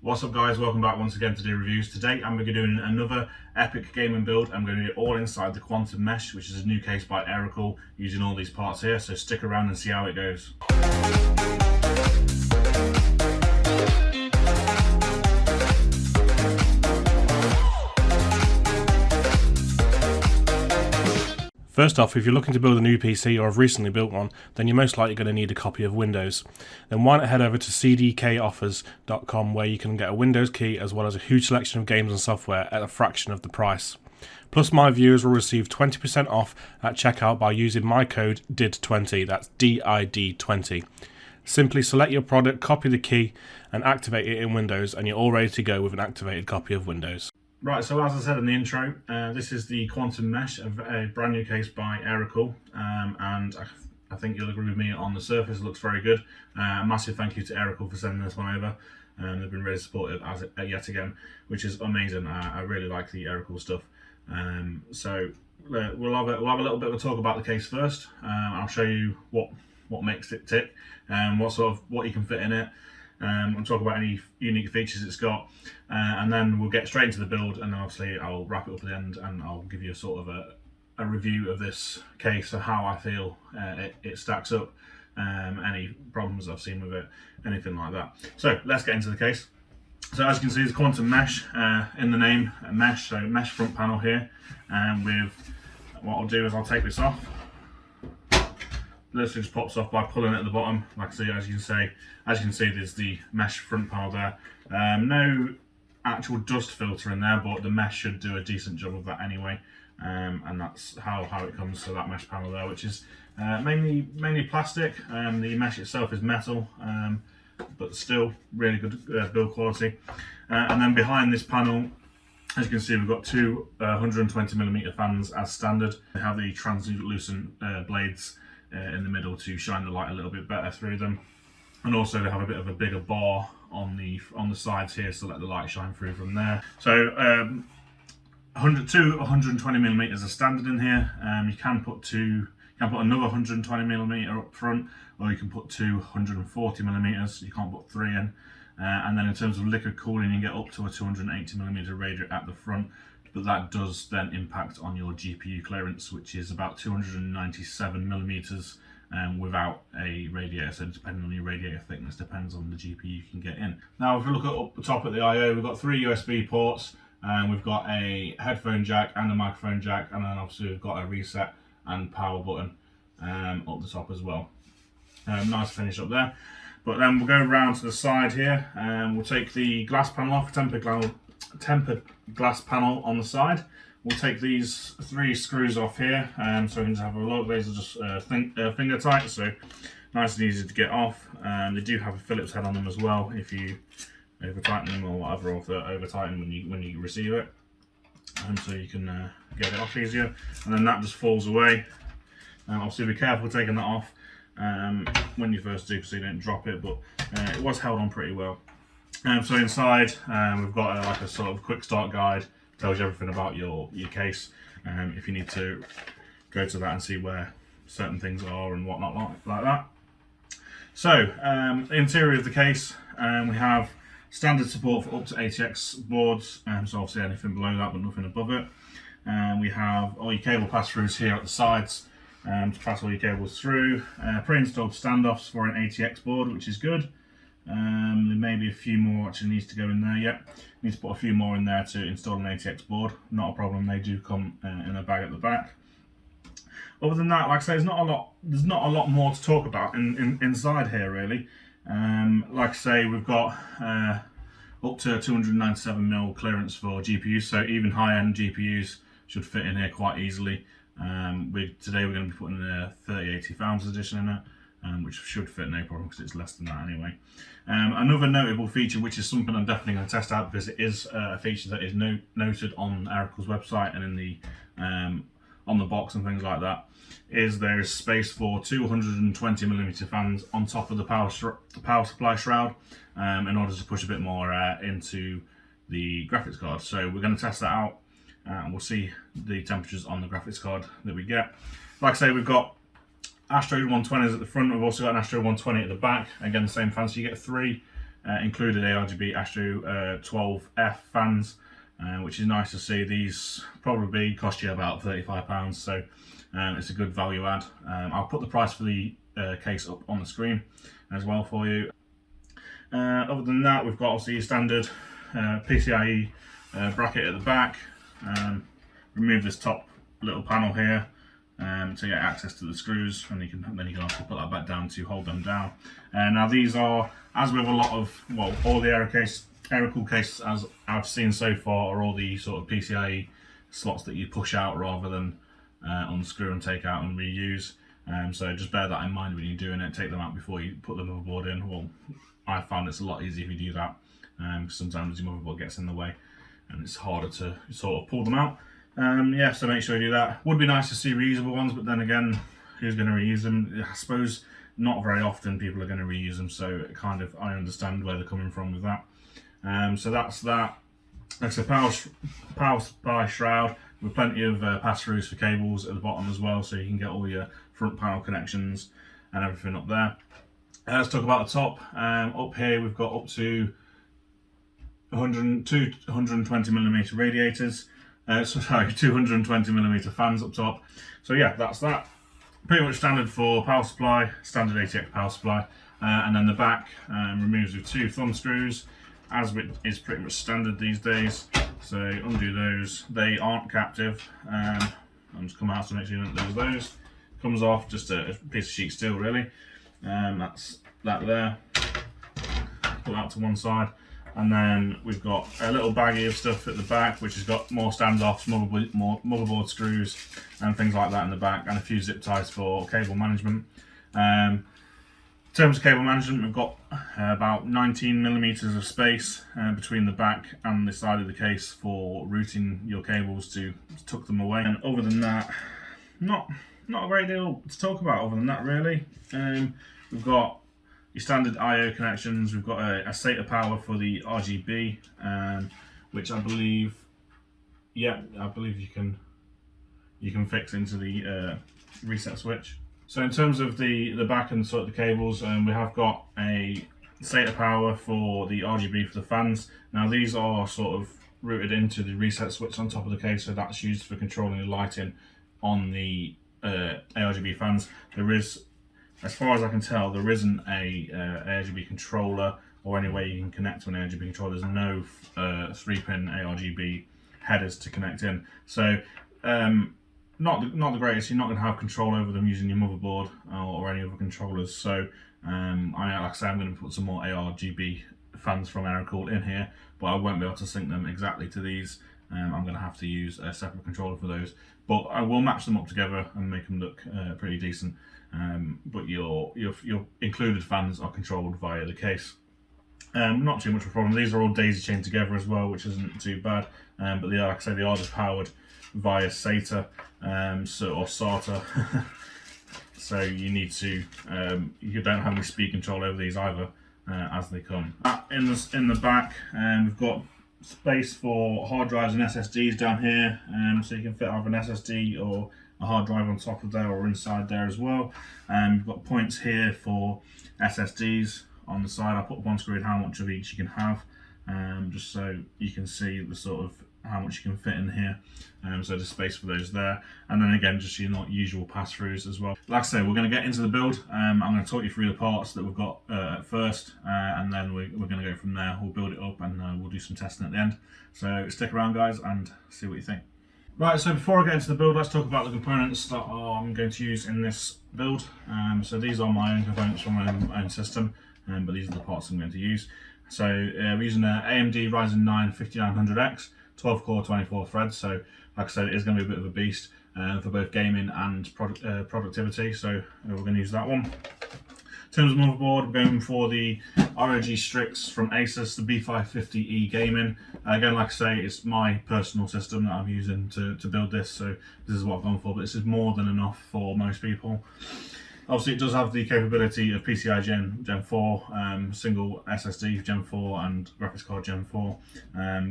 What's up guys, welcome back once again to do reviews. Today I'm going to be doing another epic gaming build. I'm going to do it all inside the Quantum Mesh, which is a new case by Aerocool, using all these parts here, so stick around and see how it goes. First off, if you're looking to build a new PC or have recently built one, then you're most likely going to need a copy of Windows. Then why not head over to cdkoffers.com, where you can get a Windows key as well as a huge selection of games and software at a fraction of the price. Plus, my viewers will receive 20% off at checkout by using my code DID20, that's DID20. Simply select your product, copy the key and activate it in Windows, and you're all ready to go with an activated copy of Windows. Right, so as I said in the intro, this is the Quantum Mesh, a brand new case by Aerocool, and I think you'll agree with me, on the surface it looks very good. A massive thank you to Aerocool for sending this one over. They've been really supportive yet again, which is amazing. I really like the Aerocool stuff. So we'll have a little bit of a talk about the case first. I'll show you what makes it tick, and what you can fit in it. We'll talk about any unique features it's got, and then we'll get straight into the build, and obviously I'll wrap it up at the end and I'll give you a sort of a review of this case, of how I feel it stacks up, any problems I've seen with it, anything like that. So let's get into the case. So as you can see, it's Quantum Mesh, in the name, mesh, so mesh front panel here, and with what I'll do is I'll take this off. This just pops off by pulling it at the bottom. Like I say, as you can see, there's the mesh front panel there. No actual dust filter in there, but the mesh should do a decent job of that anyway. And that's how it comes to that mesh panel there, which is mainly plastic. The mesh itself is metal, but still really good build quality. And then behind this panel, as you can see, we've got two 120mm fans as standard. They have the translucent blades in the middle to shine the light a little bit better through them, and also they have a bit of a bigger bar on the sides here to let the light shine through from there. So 120mm are standard in here. You can put another 120mm up front, or you can put two 140mm. You can't put three in. And then in terms of liquid cooling, you get up to a 280mm radiator at the front, but that does then impact on your GPU clearance, which is about 297mm without a radiator. So depending on your radiator thickness, depends on the GPU you can get in. Now, if we look up the top at the I/O, we've got three USB ports, and we've got a headphone jack and a microphone jack, and then obviously we've got a reset and power button up the top as well. Nice finish up there. But then we'll go around to the side here, and we'll take the glass panel off, tempered glass panel on the side. We'll take these three screws off here, so we can just have a look. These are just finger tight, so nice and easy to get off. They do have a Phillips head on them as well, if you over tighten them or whatever, or if they're over tightened when you receive it, so you can get it off easier. And then that just falls away. Obviously be careful taking that off when you first do, so you don't drop it, but it was held on pretty well. So inside we've got like a sort of quick start guide, tells you everything about your case, if you need to go to that and see where certain things are and whatnot like that. So the interior of the case, we have standard support for up to ATX boards, so obviously anything below that but nothing above it. We have all your cable pass-throughs here at the sides to pass all your cables through. Pre-installed standoffs for an ATX board, which is good. There may be a few more actually needs to go in there yet. Need to put a few more in there to install an ATX board. Not a problem, they do come in a bag at the back. Other than that, like I say, there's not a lot more to talk about inside here really. Like I say, we've got up to 297mm clearance for GPUs, so even high-end GPUs should fit in here quite easily. Today we're going to be putting a 3080 Founders Edition in it, which should fit no problem because it's less than that anyway. Another notable feature, which is something I'm definitely going to test out because it is a feature that is noted on Aerocool's website and in the on the box and things like that, is there is space for 220mm fans on top of the power supply shroud, in order to push a bit more air into the graphics card. So we're going to test that out, and we'll see the temperatures on the graphics card that we get. Like I say, we've got Astro 120s at the front. We've also got an Astro 120 at the back. Again, the same fan, so you get three included ARGB Astro 12F fans, which is nice to see. These probably cost you about £35, so it's a good value add. I'll put the price for the case up on the screen as well for you. Other than that, we've got obviously your standard PCIe bracket at the back. Remove this top little panel here to get access to the screws, and then you can also put that back down to hold them down. Now these are, as with a lot of, well, all the Aerocool cases as I've seen so far, are all the sort of PCIe slots that you push out rather than unscrew and take out and reuse. So just bear that in mind when you're doing it. Take them out before you put the motherboard in. Well, I found it's a lot easier if you do that. Sometimes your motherboard gets in the way and it's harder to sort of pull them out. Yeah, so make sure you do that. Would be nice to see reusable ones, but then again, who's going to reuse them? I suppose not very often people are going to reuse them, so it kind of, I understand where they're coming from with that. So that's that. That's a power supply shroud with plenty of pass-throughs for cables at the bottom as well, so you can get all your front panel connections and everything up there. Let's talk about the top. Up here we've got up to 220mm radiators. 220mm fans up top. So yeah, that's that. Pretty much standard for power supply, standard ATX power supply. And then the back removes with 2 thumb screws, as is pretty much standard these days. So undo those. They aren't captive. I'll just come out to make sure you don't lose those. Comes off, just a piece of sheet steel really. That's that there. Put that to one side. And then we've got a little baggie of stuff at the back, which has got more standoffs, more motherboard screws and things like that in the back, and a few zip ties for cable management. In terms of cable management, we've got about 19mm of space between the back and the side of the case for routing your cables to tuck them away. And other than that, not a great deal to talk about other than that really. We've got your standard I/O connections. We've got a SATA power for the RGB, which I believe you can fix into the reset switch. So in terms of the back and sort of the cables, we have got a SATA power for the RGB for the fans. Now these are sort of routed into the reset switch on top of the case, so that's used for controlling the lighting on the ARGB fans. There is, as far as I can tell, there isn't a ARGB controller or any way you can connect to an ARGB controller. There's no 3-pin ARGB headers to connect in. So not the greatest. You're not going to have control over them using your motherboard or any other controllers. So like I say, I'm going to put some more ARGB fans from Aerocool in here, but I won't be able to sync them exactly to these. I'm going to have to use a separate controller for those, but I will match them up together and make them look pretty decent. But your included fans are controlled via the case. Not too much of a problem. These are all daisy chained together as well, which isn't too bad. But they are, like I say, they are just powered via SATA or SATA. So you need to you don't have any speed control over these either as they come. In the back, we've got space for hard drives and SSDs down here, so you can fit either an SSD or a hard drive on top of there or inside there as well. We've got points here for SSDs on the side. I put one screw in how much of each you can have, just so you can see the sort of how much you can fit in here. So there's space for those there, and then again just your usual pass-throughs as well. Like I say, we're going to get into the build. I'm going to talk you through the parts that we've got at first, and then we're going to go from there. We'll build it up and we'll do some testing at the end. So stick around guys and see what you think. Right, so before I get into the build, let's talk about the components that I'm going to use in this build. So these are my own components from my own system, but these are the parts I'm going to use. So we're using an AMD Ryzen 9 5900X, 12 core, 24 threads. So like I said, it is going to be a bit of a beast for both gaming and productivity. So we're going to use that one. In terms of motherboard, we're going for the ROG Strix from Asus, the B550E Gaming. Again, like I say, it's my personal system that I'm using to build this, so this is what I've gone for, but this is more than enough for most people. Obviously, it does have the capability of PCI Gen 4, single SSD Gen 4 and graphics card Gen 4,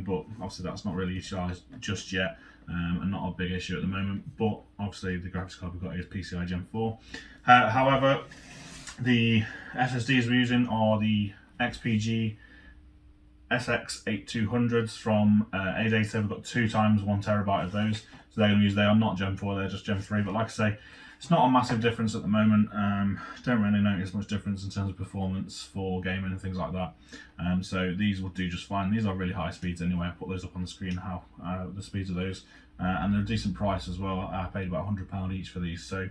but obviously that's not really utilised just yet, and not a big issue at the moment, but obviously the graphics card we've got is PCI Gen 4. However, the SSDs we're using are the XPG SX8200s from ADATA. We've got 2 times 1 terabyte of those, so they are not Gen 4, they're just Gen 3. But like I say, it's not a massive difference at the moment. Don't really notice much difference in terms of performance for gaming and things like that. So these will do just fine. These are really high speeds anyway. I put those up on the screen, how the speeds of those, and they're a decent price as well. I paid about £100 each for these, so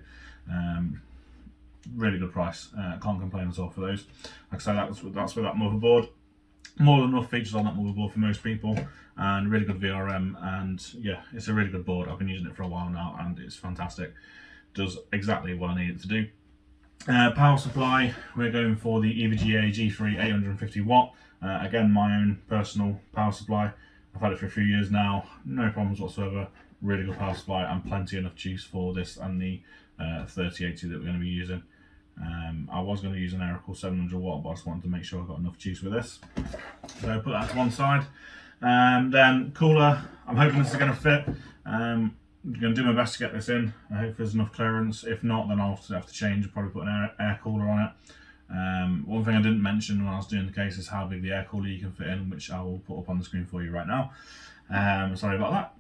really good price. Can't complain at all for those. Like I said, that's with that motherboard. More than enough features on that motherboard for most people, and really good VRM, and yeah, it's a really good board. I've been using it for a while now and it's fantastic. Does exactly what I need it to do. Power supply, we're going for the EVGA G3 850 watt. Again, my own personal power supply. I've had it for a few years now, no problems whatsoever. Really good power supply and plenty enough juice for this and the 3080 that we're going to be using. I was going to use an Aerocool 700 watt, but I just wanted to make sure I got enough juice with this. So put that to one side. Then cooler, I'm hoping this is going to fit. I'm going to do my best to get this in. I hope there's enough clearance. If not, then I'll have to change and probably put an air cooler on it. One thing I didn't mention when I was doing the case is how big the air cooler you can fit in, which I will put up on the screen for you right now. Sorry about that.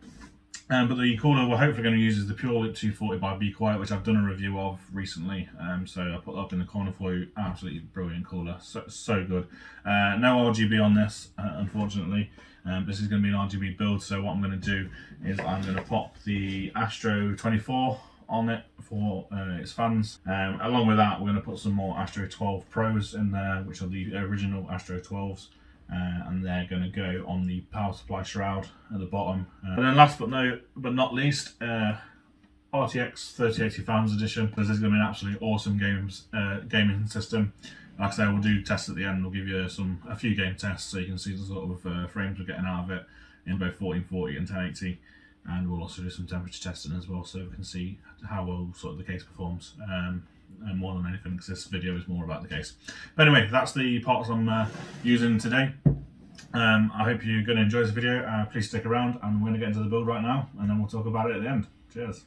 But the cooler we're hopefully going to use is the Purelink 240 by Be Quiet, which I've done a review of recently. So I put that up in the corner for you. Absolutely brilliant cooler, so good. No RGB on this, unfortunately. This is going to be an RGB build, so what I'm going to do is I'm going to pop the Astro 24 on it for its fans. Along with that, we're going to put some more Astro 12 Pros in there, which are the original Astro 12s. And they're going to go on the power supply shroud at the bottom. And then last but not least, RTX 3080 Fans Edition. This is going to be an absolutely awesome gaming system. Like I say, we'll do tests at the end. We'll give you a few game tests so you can see the sort of frames we're getting out of it in both 1440 and 1080. And we'll also do some temperature testing as well, so we can see how well sort of the case performs. And more than anything, because this video is more about the case. But anyway, that's the parts I'm using today. I hope you're going to enjoy this video. Please stick around, and we're going to get into the build right now, and then we'll talk about it at the end. Cheers.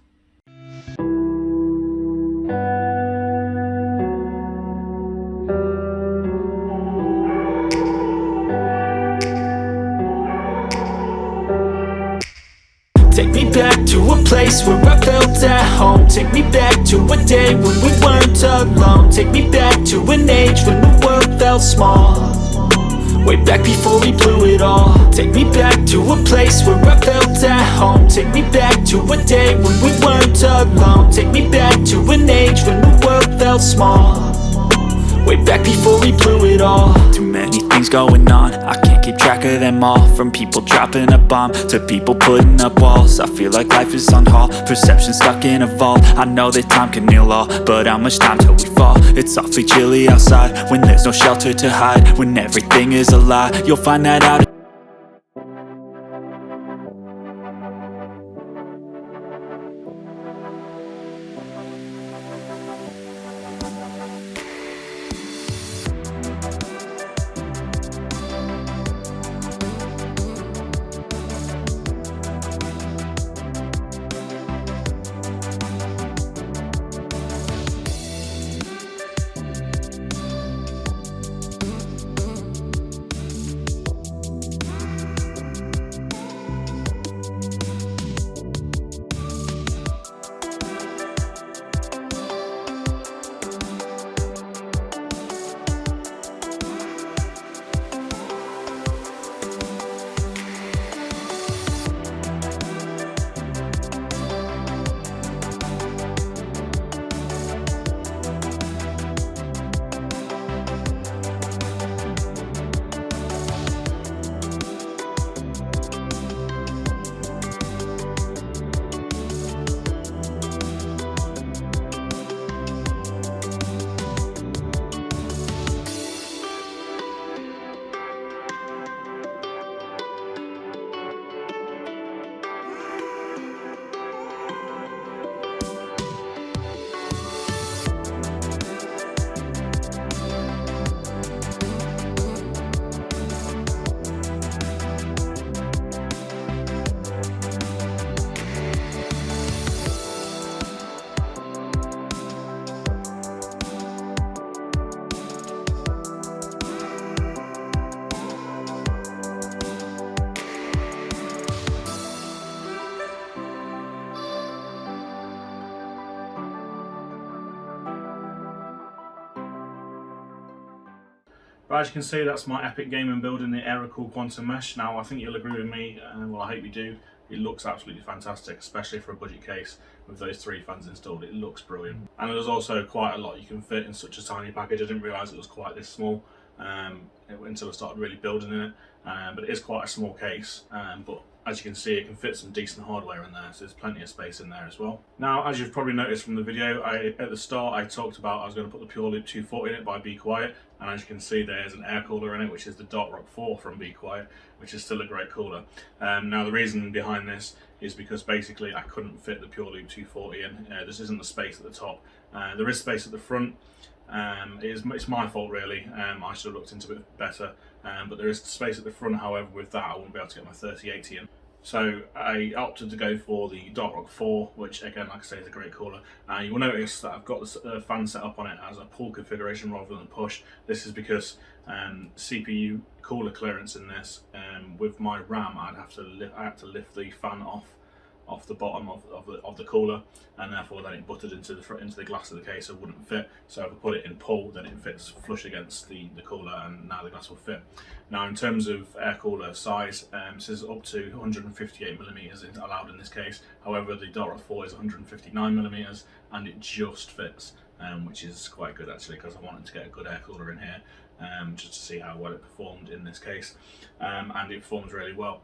Take me back to a place where I felt at home. Take me back to a day when we weren't alone. Take me back to an age when the world felt small. Way back before we blew it all. Take me back to a place where I felt at home. Take me back to a day when we weren't alone. Take me back to an age when the world felt small. Way back before we blew it all. Too many things going on, I can't keep track of them all. From people dropping a bomb to people putting up walls. I feel like life is on hold, perception stuck in a vault. I know that time can heal all, but how much time till we fall? It's awfully chilly outside, when there's no shelter to hide. When everything is a lie, you'll find that out. But as you can see, that's my epic gaming build in the Aerocool Quantum Mesh. Now I think you'll agree with me, well I hope you do, it looks absolutely fantastic, especially for a budget case with those 3 fans installed. It looks brilliant. And there's also quite a lot you can fit in such a tiny package. I didn't realise it was quite this small until I started really building in it, but it is quite a small case, but as you can see, it can fit some decent hardware in there, so there's plenty of space in there as well. Now, as you've probably noticed from the video, at the start I talked about I was going to put the Pure Loop 240 in it by Be Quiet, and as you can see there's an air cooler in it, which is the Dark Rock 4 from Be Quiet, which is still a great cooler. Now the reason behind this is because basically I couldn't fit the Pure Loop 240 in. This isn't the space at the top. There is space at the front. It's my fault really, I should have looked into it better, but there is space at the front. However, with that I wouldn't be able to get my 3080 in. So I opted to go for the Dark Rock 4, which again, like I say, is a great cooler. You will notice that I've got the fan set up on it as a pull configuration rather than push. This is because CPU cooler clearance in this, with my RAM I had to lift the fan off the bottom of the cooler, and therefore then it butted into the glass of the case, so it wouldn't fit. So if I put it in pull, then it fits flush against the cooler, and now the glass will fit. Now in terms of air cooler size, this is up to 158mm allowed in this case. However, the Dark Rock 4 is 159mm, and it just fits, which is quite good actually, because I wanted to get a good air cooler in here, just to see how well it performed in this case, and it performs really well.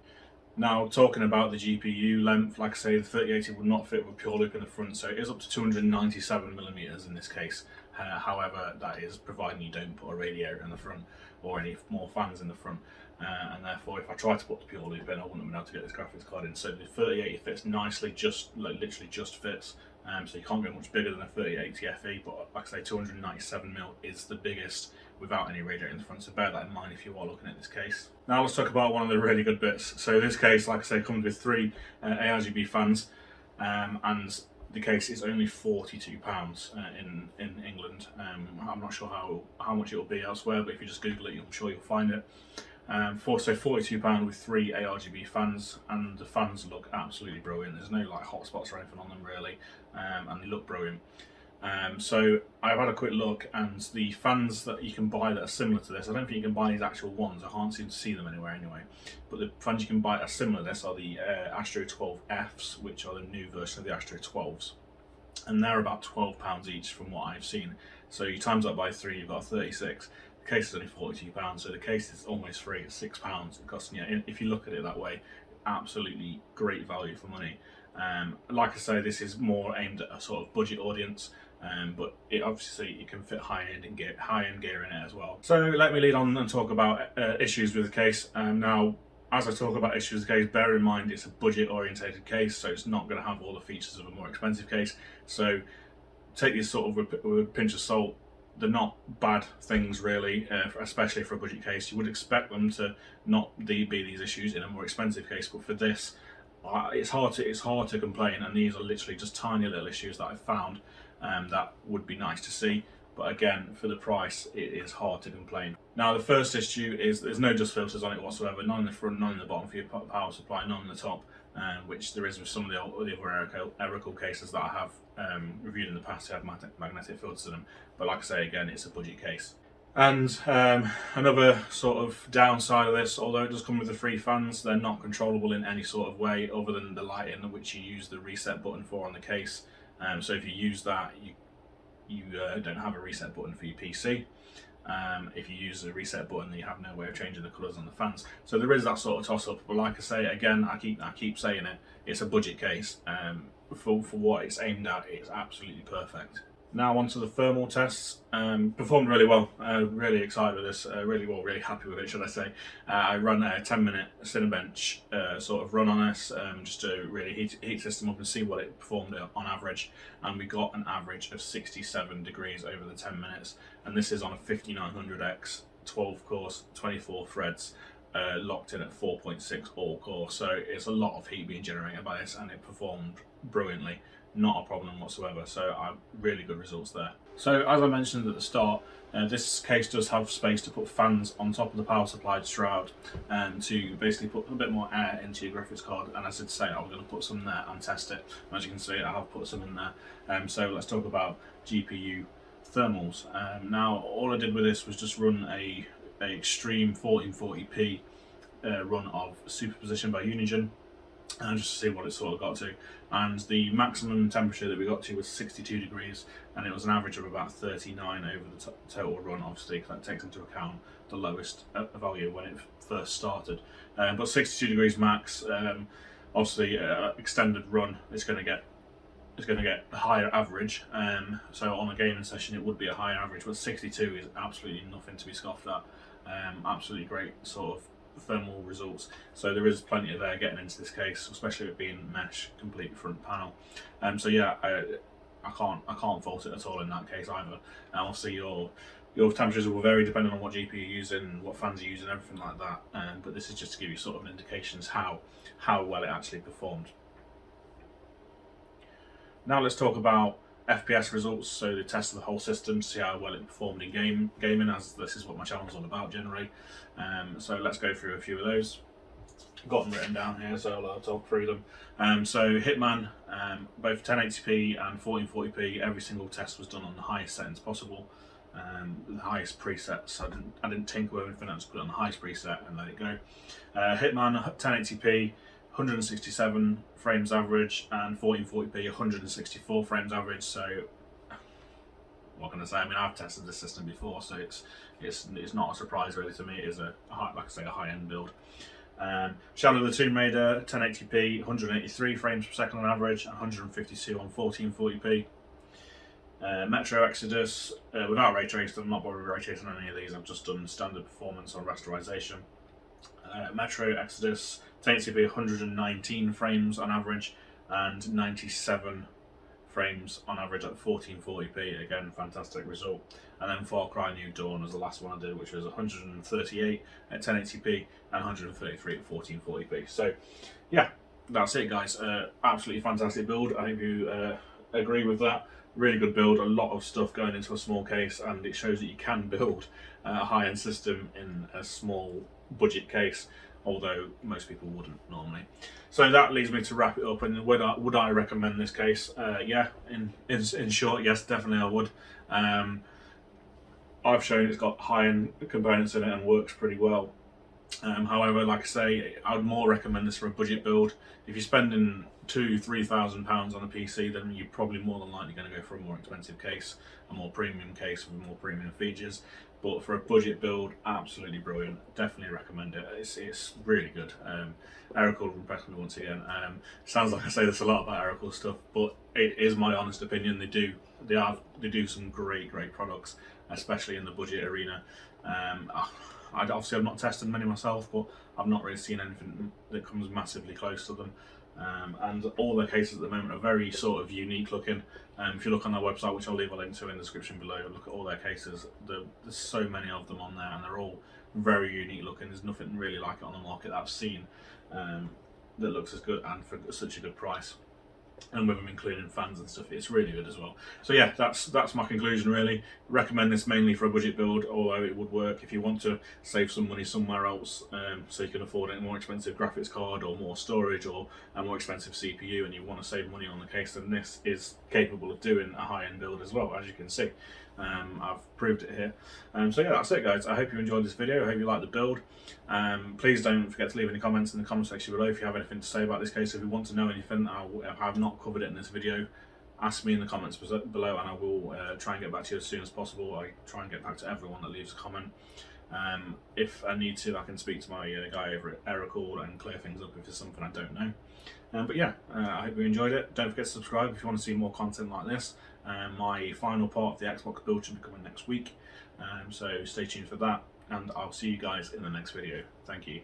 Now, talking about the GPU length, like I say, the 3080 would not fit with Pure Loop in the front, so it is up to 297mm in this case. However, that is providing you don't put a radiator in the front or any more fans in the front, and therefore if I tried to put the Pure Loop in, I wouldn't have been able to get this graphics card in. So the 3080 fits nicely, literally just fits. So you can't go much bigger than a 3080 FE, but like I say, 297mm is the biggest without any radiator in the front, so bear that in mind if you are looking at this case. Now let's talk about one of the really good bits. So this case, like I say, comes with 3 ARGB fans, and the case is only £42 in England. I'm not sure how much it will be elsewhere, but if you just Google it, I'm sure you'll find it. So £42 with 3 ARGB fans, and the fans look absolutely brilliant. There's no like hotspots or anything on them really, and they look brilliant. So I've had a quick look, and the fans that you can buy that are similar to this, I don't think you can buy these actual ones, I can't seem to see them anywhere anyway, but the fans you can buy that are similar to this are the Astro 12Fs, which are the new version of the Astro 12s, and they're about £12 each from what I've seen. So you times that by 3, you've got 36. The case is only £42, so the case is almost free. It's £6. It costs, if you look at it that way, absolutely great value for money. Like I say, this is more aimed at a sort of budget audience, but obviously you can fit high-end gear in it as well. So let me lead on and talk about issues with the case. Now, as I talk about issues with the case, bear in mind it's a budget-orientated case, so it's not going to have all the features of a more expensive case. So take these sort of with a pinch of salt. They're not bad things really, especially for a budget case. You would expect them to not be these issues in a more expensive case, but for this, it's hard to complain, and these are literally just tiny little issues that I've found that would be nice to see. But again, for the price, it is hard to complain. Now, the first issue is there's no dust filters on it whatsoever, none in the front, none in the bottom for your power supply, none in the top, which there is with some of the other Aerocool cases that I have reviewed in the past. They have magnetic filters in them, but like I say, again, it's a budget case. And another sort of downside of this, although it does come with the 3 fans, they're not controllable in any sort of way other than the lighting, which you use the reset button for on the case. So if you use that, you don't have a reset button for your PC. If you use the reset button, you have no way of changing the colours on the fans. So there is that sort of toss-up. But like I say, again, I keep saying it, it's a budget case. For what it's aimed at, it's absolutely perfect. Now onto the thermal tests. Performed really well. Really excited with this. Really happy with it, should I say. I run a 10-minute Cinebench sort of run on this, just to really heat the system up and see what it performed on average. And we got an average of 67 degrees over the 10 minutes. And this is on a 5900X 12 cores, 24 threads, locked in at 4.6 all core. So it's a lot of heat being generated by this, and it performed brilliantly. Not a problem whatsoever, so really good results there. So as I mentioned at the start, this case does have space to put fans on top of the power supply shroud, to basically put a bit more air into your graphics card, and as I did say, I was going to put some there and test it. As you can see, I have put some in there. So let's talk about GPU thermals. Now all I did with this was just run a an extreme 1440p run of Superposition by Unigine, and just to see what it sort of got to. And the maximum temperature that we got to was 62 degrees, and it was an average of about 39 over the total run, obviously, because that takes into account the lowest value when it first started. But 62 degrees max, obviously extended run is going to get a higher average, so on a gaming session it would be a higher average, but 62 is absolutely nothing to be scoffed at. Absolutely great sort of thermal results, so there is plenty of air getting into this case, especially with being mesh complete front panel. So yeah, I can't fault it at all in that case either. Obviously your temperatures will vary depending on what GPU you're using, what fans you're using, everything like that, but this is just to give you sort of an indication as how well it actually performed. Now let's talk about FPS results, so the test of the whole system to see how well it performed in gaming, as this is what my channel is all about generally. So let's go through a few of those. I've got them written down here, so I'll talk through them. So Hitman, both 1080p and 1440p, every single test was done on the highest settings possible. The highest presets, I didn't tinker with anything, I just put it on the highest preset and let it go. Hitman 1080p, 167 frames average, and 1440p 164 frames average. So what can I say? I mean, I've tested this system before, so it's not a surprise really to me. It is a high-end build. Shadow of the Tomb Raider 1080p 183 frames per second on average, and 152 on 1440p. Metro Exodus without ray tracing. I'm not bothered with ray tracing on any of these. I've just done standard performance on rasterization. Metro Exodus 1080p 119 frames on average, and 97 frames on average at 1440p. Again, fantastic result. And then Far Cry New Dawn was the last one I did, which was 138 at 1080p and 133 at 1440p. So yeah, that's it guys. Absolutely fantastic build. I hope you agree with that. Really good build, a lot of stuff going into a small case, and it shows that you can build a high-end system in a small budget case, although most people wouldn't normally. So that leads me to wrap it up. And would I recommend this case? Yeah, in short, yes, definitely I would. I've shown it's got high-end components in it and works pretty well. However, like I say, I would more recommend this for a budget build. If you're spending £2,000-3,000 on a PC, then you're probably more than likely going to go for a more expensive case, a more premium case with more premium features. But for a budget build, absolutely brilliant. Definitely recommend it. It's really good. Aerocool impressed me once again. Sounds like I say this a lot about Aerocool stuff, but it is my honest opinion. They do some great products, especially in the budget arena. I've not tested many myself, but I've not really seen anything that comes massively close to them. And all their cases at the moment are very sort of unique looking. If you look on their website, which I'll leave a link to in the description below, look at all their cases. There's so many of them on there, and they're all very unique looking. There's nothing really like it on the market that I've seen that looks as good and for such a good price. And with them including fans and stuff, it's really good as well. So yeah, that's my conclusion really. Recommend this mainly for a budget build, although it would work if you want to save some money somewhere else, so you can afford a more expensive graphics card or more storage or a more expensive CPU, and you want to save money on the case, then this is capable of doing a high-end build as well, as you can see. I've proved it here. So yeah, that's it guys. I hope you enjoyed this video. I hope you liked the build. Please don't forget to leave any comments in the comment section below if you have anything to say about this case. If you want to know anything I have not covered it in this video, ask me in the comments below, and I will try and get back to you as soon as possible. I try and get back to everyone that leaves a comment. If I need to, I can speak to my guy over at Aerocool and clear things up if there's something I don't know. But yeah, I hope you enjoyed it. Don't forget to subscribe if you want to see more content like this. My final part of the Xbox build should be coming next week, so stay tuned for that, and I'll see you guys in the next video. Thank you.